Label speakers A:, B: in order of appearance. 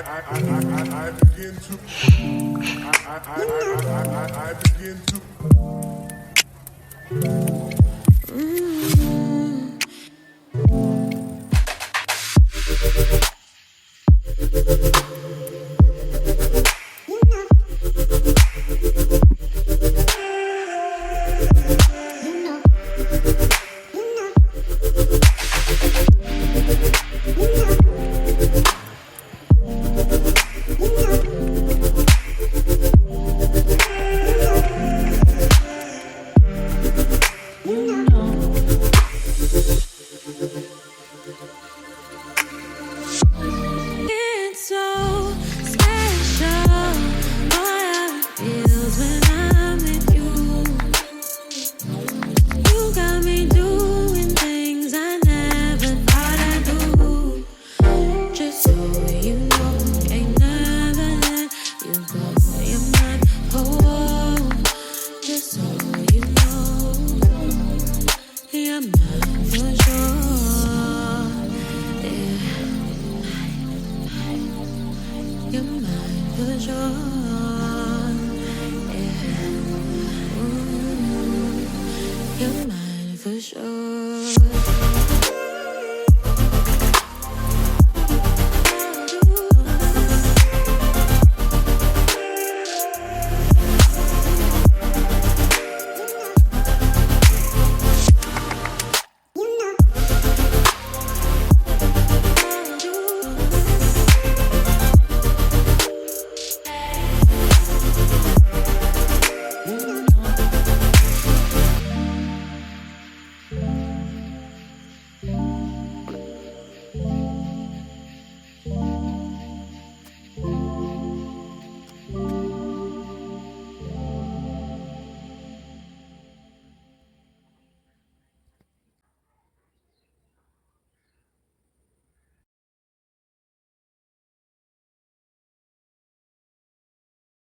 A: I begin to I begin to
B: It's so special, boy, how it feels when I'm with you. You got me doing things I never thought I'd do. Just so you know, ain't never let you go. You're mine, oh, just so you know, you're mine for sure. Yeah. You're mine for sure. Yeah. Ooh, you're mine for sure.